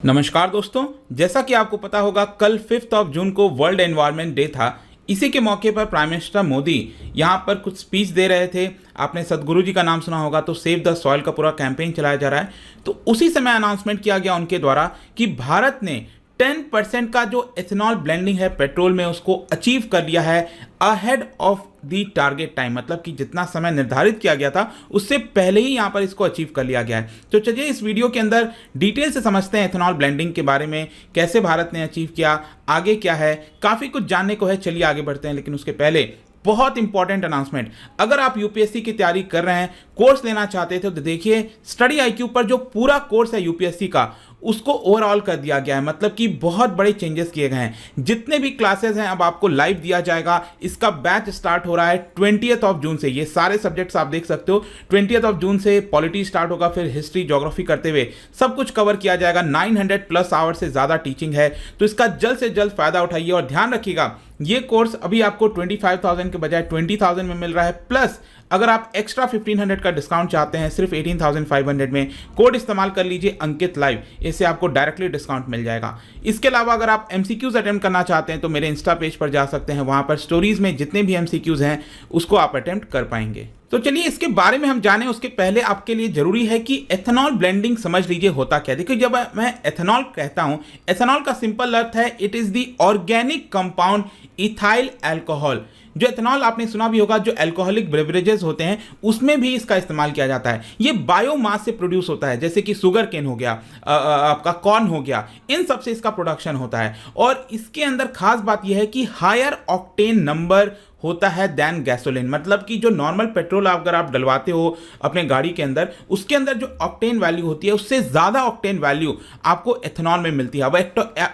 नमस्कार दोस्तों, जैसा कि आपको पता होगा कल 5 जून को वर्ल्ड एनवायरनमेंट डे था। इसी के मौके पर प्राइम मिनिस्टर मोदी यहाँ पर कुछ स्पीच दे रहे थे। आपने सदगुरु जी का नाम सुना होगा, तो सेव द सॉइल का पूरा कैंपेन चलाया जा रहा है। तो उसी समय अनाउंसमेंट किया गया उनके द्वारा कि भारत ने 10% का जो एथेनॉल ब्लेंडिंग है पेट्रोल में उसको अचीव कर लिया है ahead of the target time, मतलब कि जितना समय निर्धारित किया गया था उससे पहले ही यहाँ पर इसको अचीव कर लिया गया है। तो चलिए इस वीडियो के अंदर डिटेल से समझते हैं एथेनॉल ब्लेंडिंग के बारे में, कैसे भारत ने अचीव किया, आगे क्या है, काफ़ी कुछ जानने को है। चलिए आगे बढ़ते हैं, लेकिन उसके पहले बहुत इंपॉर्टेंट अनाउंसमेंट। अगर आप यूपीएससी की तैयारी कर रहे हैं, कोर्स लेना चाहते थे, तो देखिए स्टडी आईक्यू पर जो पूरा कोर्स है यूपीएससी का उसको ओवरऑल कर दिया गया है, मतलब कि बहुत बड़े चेंजेस किए गए हैं। जितने भी क्लासेस हैं अब आपको लाइव दिया जाएगा। इसका बैच स्टार्ट हो रहा है 20 जून से। ये सारे सब्जेक्ट्स आप देख सकते हो। 20 जून से पॉलिटी स्टार्ट होगा, फिर हिस्ट्री, ज्योग्राफी करते हुए सब कुछ कवर किया जाएगा। 900+ आवर से ज़्यादा टीचिंग है, तो इसका जल्द से जल्द फायदा उठाइए। और ध्यान रखिएगा, ये कोर्स अभी आपको 25,000 के बजाय 20,000 में मिल रहा है। प्लस अगर आप एक्स्ट्रा 1500 का डिस्काउंट चाहते हैं सिर्फ 18,500 में, कोड इस्तेमाल कर लीजिए अंकित लाइव, इससे आपको डायरेक्टली डिस्काउंट मिल जाएगा। इसके अलावा अगर आप एमसीक्यूज अटेम्प्ट करना चाहते हैं तो मेरे इंस्टा पेज पर जा सकते हैं, वहां पर स्टोरीज में जितने भी एमसीक्यूज हैं उसको आप अटेम्प्ट कर पाएंगे। तो चलिए इसके बारे में हम जानें, उसके पहले आपके लिए जरूरी है कि एथेनॉल ब्लेंडिंग समझ लीजिए होता क्या। देखिए, जब मैं एथेनॉल कहता हूं, एथेनॉल का सिंपल अर्थ है it is the organic compound ethyl alcohol. जो एथेनॉल आपने सुना भी होगा, जो अल्कोहलिक बेवरेजेस होते हैं उसमें भी इसका इस्तेमाल किया जाता है। ये बायोमास से प्रोड्यूस होता है, जैसे कि शुगर केन हो गया, आपका कॉर्न हो गया, इन सब से इसका प्रोडक्शन होता है। और इसके अंदर खास बात यह है कि हायर ऑक्टेन नंबर होता है दैन गैसोलीन, मतलब कि जो नॉर्मल पेट्रोल अगर आप डलवाते हो अपने गाड़ी के अंदर, उसके अंदर जो ऑक्टेन वैल्यू होती है उससे ज़्यादा ऑक्टेन वैल्यू आपको एथेनॉल में मिलती है। अब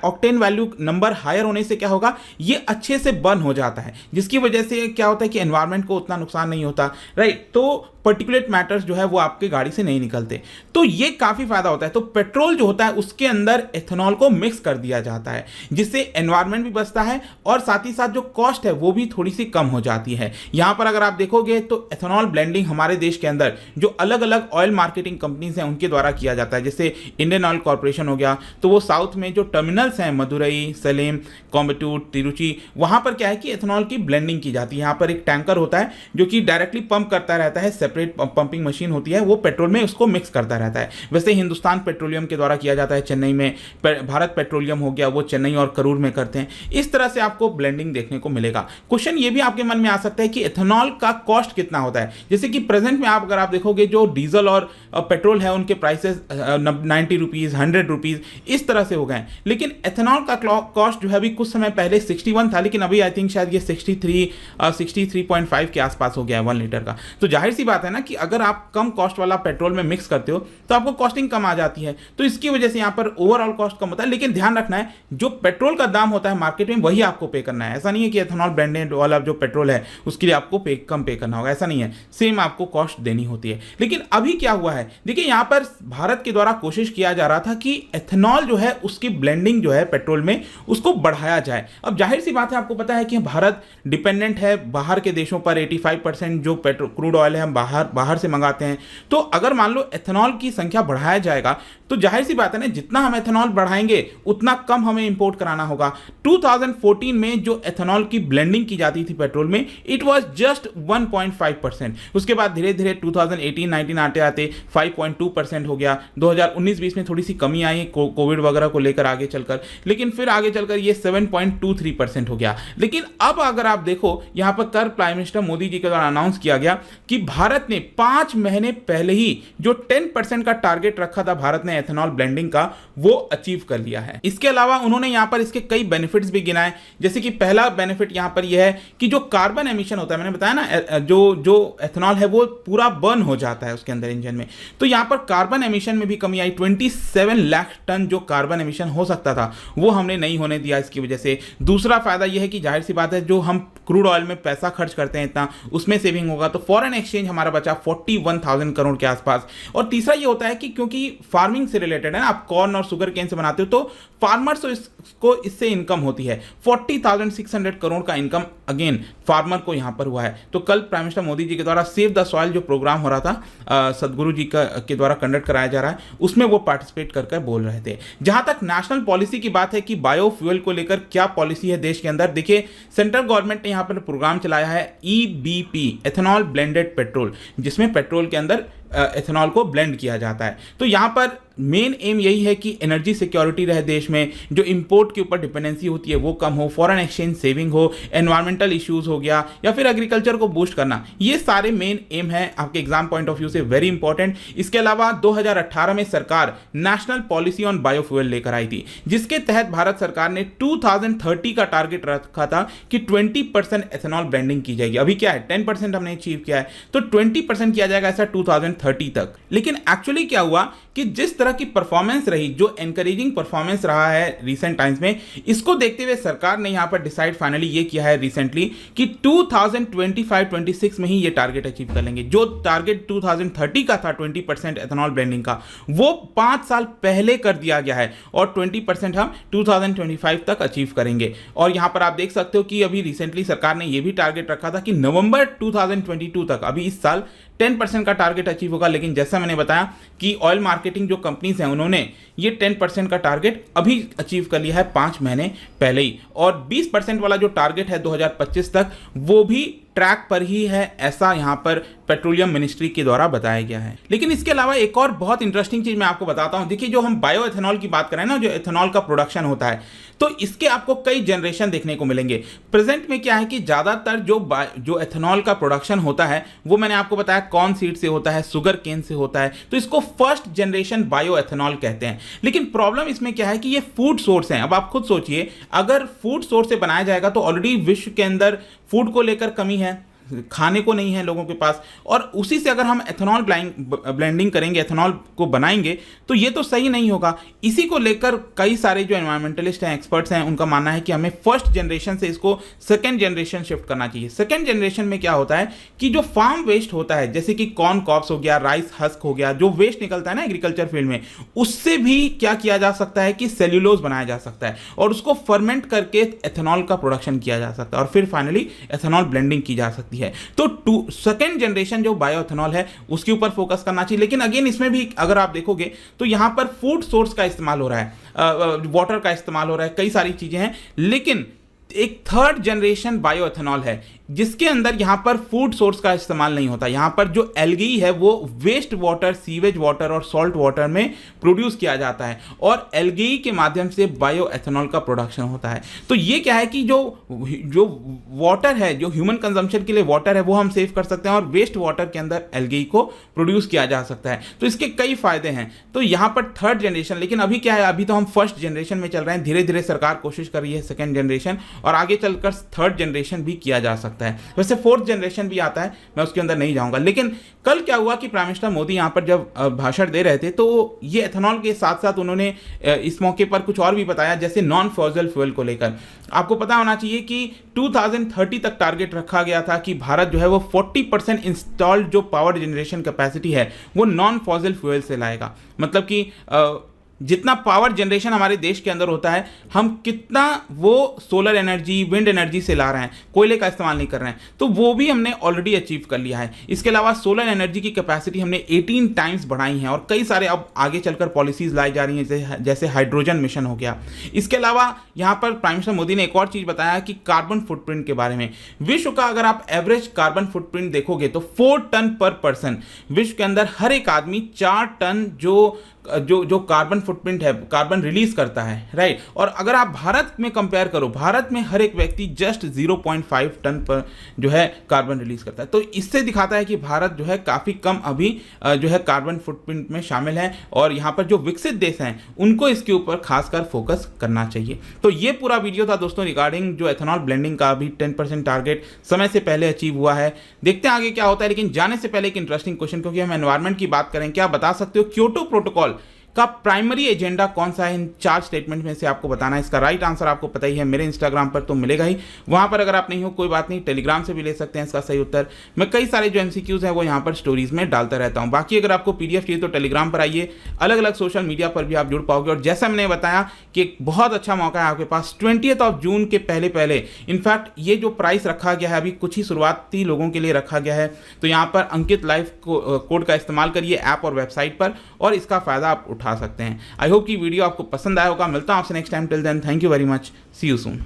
ऑक्टेन वैल्यू नंबर हायर होने से क्या होगा, ये अच्छे से बर्न हो जाता है, जिसकी वजह से क्या होता है कि एनवायरनमेंट को उतना नुकसान नहीं होता, राइट। तो पर्टिकुलेट मैटर्स जो है वो आपके गाड़ी से नहीं निकलते, तो ये काफ़ी फायदा होता है। तो पेट्रोल जो होता है उसके अंदर एथेनॉल को मिक्स कर दिया जाता है, जिससे एनवायरनमेंट भी बचता है और साथ ही साथ जो कॉस्ट है वो भी थोड़ी सी कम हो जाती है। यहां पर अगर आप देखोगे तो एथेनॉल ब्लेंडिंग हमारे देश के अंदर जो अलग अलग ऑयल मार्केटिंग कंपनीज हैं उनके द्वारा किया जाता है। जैसे इंडियन ऑयल कॉर्पोरेशन हो गया, तो वो साउथ में जो टर्मिनल्स हैं मदुरई, सलेम, कोयम्बटूर, तिरुचि, वहां पर क्या है कि एथेनॉल की ब्लेंडिंग की जाती है। यहाँ पर एक टैंकर होता है जो कि डायरेक्टली पंप करता रहता है, सेपरेट पंपिंग मशीन होती है, वो पेट्रोल में उसको मिक्स करता रहता है। वैसे हिंदुस्तान पेट्रोलियम के द्वारा किया जाता है चेन्नई में, भारत पेट्रोलियम हो गया वो चेन्नई और करूर में करते हैं। इस तरह से आपको ब्लेंडिंग देखने को मिलेगा। क्वेश्चन ये भी आपके मन में आ सकता है कि एथेनॉल का कॉस्ट कितना होता है। जैसे कि प्रेजेंट में अगर आप देखोगे जो डीजल और पेट्रोल है उनके प्राइसेस 90 रुपीज़, 100 रुपीज़ इस तरह से हो गए, लेकिन एथेनॉल का कॉस्ट जो है अभी कुछ समय पहले 61 था, लेकिन अभी आई थिंक शायद ये 63.5 के आसपास हो गया है 1 लीटर का। तो जाहिर सी बात है ना कि अगर आप कम कॉस्ट वाला पेट्रोल में मिक्स करते हो तो आपको कॉस्टिंग कम आ जाती है, तो इसकी वजह से यहाँ पर ओवरऑल कॉस्ट कम होता है। लेकिन ध्यान रखना है, जो पेट्रोल का दाम होता है मार्केट में वही आपको पे करना है। ऐसा नहीं है कि एथेनॉल ब्लेंडेड वाला जो पेट्रोल है उसके लिए आपको कम पे करना होगा, ऐसा नहीं है, सेम आपको कॉस्ट देनी होती है। लेकिन अभी क्या हुआ है, देखिए यहाँ पर भारत के द्वारा कोशिश किया जा रहा था कि एथेनॉल जो है उसकी ब्लेंडिंग जो है पेट्रोल में उसको बढ़ाया जाए। अब जाहिर सी बात है, आपको पता है कि भारत डिपेंडेंट है बाहर के देशों पर। 85% जो पेट्रोल क्रूड ऑयल है हम बाहर से मंगाते हैं। तो अगर मान लो एथेनॉल की संख्या बढ़ाया जाएगा तो जाहिर सी बात है ना, जितना हम एथेनॉल बढ़ाएंगे उतना कम हमें इंपोर्ट कराना होगा। 2014 में जो एथेनॉल की ब्लेंडिंग की जाती थी पेट्रोल में, इट वाज जस्ट 1.5%। उसके बाद धीरे धीरे 2018-19 आते आते 5.2% हो गया। 2019-20 में थोड़ी सी कमी आई कोविड वगैरह को लेकर आगे चलकर, लेकिन फिर आगे चलकर ये 7.23% हो गया। लेकिन अब अगर आप देखो, यहां पर कल प्राइम मिनिस्टर मोदी जी के द्वारा अनाउंस किया गया कि भारत ने 5 महीने पहले ही जो 10% का टारगेट रखा था भारत ने एथेनॉल ब्लेंडिंग का, वो अचीव कर लिया है। इसके अलावा उन्होंने यहां पर इसके कई बेनिफिट्स भी गिनाए। जैसे कि पहला बेनिफिट यहां पर यह है कि जो कार्बन एमिशन होता है, मैंने बताया ना जो एथेनॉल है वो पूरा बर्न हो जाता है उसके अंदर इंजन में, तो यहां पर कार्बन एमिशन में भी कमी आई। 27 लाख टन जो कार्बन एमिशन हो सकता था वो हमने नहीं होने दिया इसकी वजह से। दूसरा फायदा यह है कि जाहिर सी बात है, जो हम क्रूड ऑयल में पैसा खर्च करते हैं इतना, उसमें सेविंग होगा, तो फॉरेन एक्सचेंज हमारे हमारा बचा 41,000 करोड़ के आसपास। और तीसरा ये होता है कि क्योंकि फार्मिंग से रिलेटेड है ना, आप कॉर्न और शुगर केन से बनाते हो, तो फार्मर्स को इससे इनकम होती है। 40,600 करोड़ का इनकम अगेन फार्मर को यहां पर हुआ है। तो कल प्राइम मिनिस्टर मोदी जी के द्वारा सेव द सॉइल जो प्रोग्राम हो रहा था, सदगुरु जी के द्वारा कंडक्ट कराया जा रहा है, उसमें वो पार्टिसिपेट कर बोल रहे थे। जहां तक नेशनल पॉलिसी की बात है कि बायोफ्यूल को लेकर क्या पॉलिसी है देश के अंदर, देखिए सेंट्रल गवर्नमेंट ने यहां पर प्रोग्राम चलाया है EBP, एथेनॉल ब्लेंडेड पेट्रोल, जिसमें पेट्रोल के अंदर एथेनॉल को ब्लेंड किया जाता है। तो यहां पर मेन एम यही है कि एनर्जी सिक्योरिटी रहे देश में, जो इंपोर्ट के ऊपर डिपेंडेंसी होती है वो कम हो, फॉरेन एक्सचेंज सेविंग हो, एनवायरमेंटल इश्यूज हो गया, या फिर एग्रीकल्चर को बूस्ट करना, ये सारे मेन एम है आपके एग्जाम पॉइंट ऑफ व्यू से वेरी इंपॉर्टेंट। इसके अलावा 2018 में सरकार नेशनल पॉलिसी ऑन बायोफ्यूल लेकर आई थी, जिसके तहत भारत सरकार ने 2030 का टारगेट रखा था कि 20% एथेनॉल ब्लेंडिंग की जाएगी। अभी क्या है, 10% हमने अचीव किया है, तो 20% किया जाएगा ऐसा 2030 तक। लेकिन एक्चुअली क्या हुआ कि जिस तरह की परफॉर्मेंस रही, जो एनकरेजिंग परफॉर्मेंस रहा है रिसेंट टाइम्स में, इसको देखते हुए सरकार ने यहां पर डिसाइड फाइनली ये किया है रिसेंटली कि 2025-26 में ही ये टारगेट अचीव कर लेंगे। जो टारगेट 2030 का था 20% एथेनॉल ब्लेंडिंग का, वो 5 साल पहले कर दिया गया है, और 20% हम 2025 तक अचीव करेंगे। और यहां पर आप देख सकते हो कि अभी रिसेंटली सरकार ने यह भी टारगेट रखा था कि नवंबर 2022 तक, अभी इस साल 10% का टारगेट अचीव होगा। लेकिन जैसा मैंने बताया कि ऑयल मार्केटिंग जो कंपनीज हैं, उन्होंने ये 10% का टारगेट अभी अचीव कर लिया है 5 महीने पहले ही, और 20% वाला जो टारगेट है 2025 तक, वो भी ट्रैक पर ही है, ऐसा यहां पर पेट्रोलियम मिनिस्ट्री के द्वारा बताया गया है। लेकिन इसके अलावा एक और बहुत इंटरेस्टिंग चीज मैं आपको बताता हूं। देखिए, जो हम बायो एथेनॉल की बात करें ना, जो एथेनॉल का प्रोडक्शन होता है, तो इसके आपको कई जनरेशन देखने को मिलेंगे। प्रेजेंट में क्या है कि ज्यादातर जो एथेनॉल का प्रोडक्शन होता है, वो मैंने आपको बताया कॉर्न सीड से होता है, शुगर केन से होता है, तो इसको फर्स्ट जनरेशन बायो एथेनॉल कहते हैं। लेकिन प्रॉब्लम इसमें क्या है कि ये फूड सोर्स है। अब आप खुद सोचिए, अगर फूड सोर्स से बनाया जाएगा तो ऑलरेडी विश्व के अंदर फूड को लेकर कमी है, खाने को नहीं है लोगों के पास, और उसी से अगर हम एथेनॉल ब्लेंडिंग करेंगे, एथेनॉल को बनाएंगे, तो ये तो सही नहीं होगा। इसी को लेकर कई सारे जो एनवायरमेंटलिस्ट हैं, एक्सपर्ट्स हैं, उनका मानना है कि हमें फर्स्ट जनरेशन से इसको सेकेंड जनरेशन शिफ्ट करना चाहिए। सेकेंड जनरेशन में क्या होता है कि जो फार्म वेस्ट होता है, जैसे कि कॉर्न कॉप्स हो गया, राइस हस्क हो गया, जो वेस्ट निकलता है ना एग्रीकल्चर फील्ड में, उससे भी क्या किया जा सकता है कि सेल्यूलोज बनाया जा सकता है, और उसको फर्मेंट करके एथेनॉल का प्रोडक्शन किया जा सकता है, और फिर फाइनली एथेनॉल ब्लेंडिंग की जा सकती है। तो सेकेंड जनरेशन जो बायोएथेनॉल है, उसके ऊपर फोकस करना चाहिए। लेकिन अगेन इसमें भी अगर आप देखोगे तो यहां पर फूड सोर्स का इस्तेमाल हो रहा है, वाटर का इस्तेमाल हो रहा है, कई सारी चीजें हैं। लेकिन एक थर्ड जनरेशन बायोएथेनॉल है, जिसके अंदर यहां पर फूड सोर्स का इस्तेमाल नहीं होता। यहां पर जो एल्गी है वो वेस्ट वाटर, सीवेज वाटर और सॉल्ट वाटर में प्रोड्यूस किया जाता है, और एल्गी के माध्यम से बायोएथेनॉल का प्रोडक्शन होता है। तो ये क्या है कि जो वाटर है, जो ह्यूमन कंजम्पशन के लिए वाटर है, वो हम सेव कर सकते हैं, और वेस्ट वाटर के अंदर एल्गी को प्रोड्यूस किया जा सकता है। तो इसके कई फायदे हैं। तो यहां पर थर्ड जनरेशन, लेकिन अभी क्या है, अभी तो हम फर्स्ट जनरेशन में चल रहे हैं। धीरे धीरे सरकार कोशिश कर रही है सेकेंड जनरेशन, और आगे चलकर थर्ड जनरेशन भी किया जा सकता है। वैसे फोर्थ जनरेशन भी आता है, मैं उसके अंदर नहीं जाऊंगा। लेकिन कल क्या हुआ कि प्राइम मिनिस्टर मोदी यहां पर जब भाषण दे रहे थे, तो ये एथेनॉल के साथ साथ उन्होंने इस मौके पर कुछ और भी बताया, जैसे नॉन फॉसिल फ्यूल को लेकर। आपको पता होना चाहिए कि 2030 तक टारगेट रखा गया था कि भारत जो है वो 40% इंस्टॉल्ड जो पावर जनरेशन कैपेसिटी है वो नॉन फॉसिल फ्यूल से लाएगा। मतलब कि जितना पावर जनरेशन हमारे देश के अंदर होता है, हम कितना वो सोलर एनर्जी, विंड एनर्जी से ला रहे हैं, कोयले का इस्तेमाल नहीं कर रहे हैं, तो वो भी हमने ऑलरेडी अचीव कर लिया है। इसके अलावा सोलर एनर्जी की कैपेसिटी हमने 18 टाइम्स बढ़ाई है, और कई सारे अब आगे चलकर पॉलिसीज लाई जा रही हैं, जैसे हाइड्रोजन मिशन हो गया। इसके अलावा यहाँ पर प्राइम मिनिस्टर मोदी ने एक और चीज़ बताया कि कार्बन फुटप्रिंट के बारे में। विश्व का अगर आप एवरेज कार्बन फुटप्रिंट देखोगे तो 4 टन पर पर्सन, विश्व के अंदर हर एक आदमी 4 टन जो कार्बन फुटप्रिंट है, कार्बन रिलीज करता है, राइट। और अगर आप भारत में कंपेयर करो, भारत में हर एक व्यक्ति जस्ट 0.5 टन पर जो है कार्बन रिलीज करता है। तो इससे दिखाता है कि भारत जो है काफ़ी कम अभी जो है कार्बन फुटप्रिंट में शामिल है, और यहाँ पर जो विकसित देश हैं उनको इसके ऊपर खासकर फोकस करना चाहिए। तो ये पूरा वीडियो था दोस्तों रिगार्डिंग जो एथेनॉल ब्लेंडिंग का अभी 10% टारगेट समय से पहले अचीव हुआ है। देखते हैं आगे क्या होता है। लेकिन जाने से पहले एक इंटरेस्टिंग क्वेश्चन, क्योंकि हम एनवायरमेंट की बात करें, क्या बता सकते हो क्योटो प्रोटोकॉल का प्राइमरी एजेंडा कौन सा है इन 4 स्टेटमेंट में से आपको बताना है। इसका राइट आंसर आपको पता ही है, मेरे इंस्टाग्राम पर तो मिलेगा ही, वहां पर अगर आप नहीं हो कोई बात नहीं, टेलीग्राम से भी ले सकते हैं इसका सही उत्तर। मैं कई सारे जो एमसीक्यूज हैं वो यहाँ पर स्टोरीज में डालता रहता हूँ। बाकी अगर आपको पीडीएफ चाहिए तो टेलीग्राम पर आइए, अलग अलग सोशल मीडिया पर भी आप जुड़ पाओगे। और जैसा मैंने बताया कि एक बहुत अच्छा मौका है आपके पास 20 जून के पहले पहले। इनफैक्ट ये जो प्राइस रखा गया है अभी कुछ ही शुरुआती लोगों के लिए रखा गया है, तो यहाँ पर अंकित लाइव कोड का इस्तेमाल करिए ऐप और वेबसाइट पर, और इसका फायदा आप उठा सकते हैं। आई होप कि वीडियो आपको पसंद आया होगा। मिलता हूं आपसे next time. Till then, thank you very much, see you soon.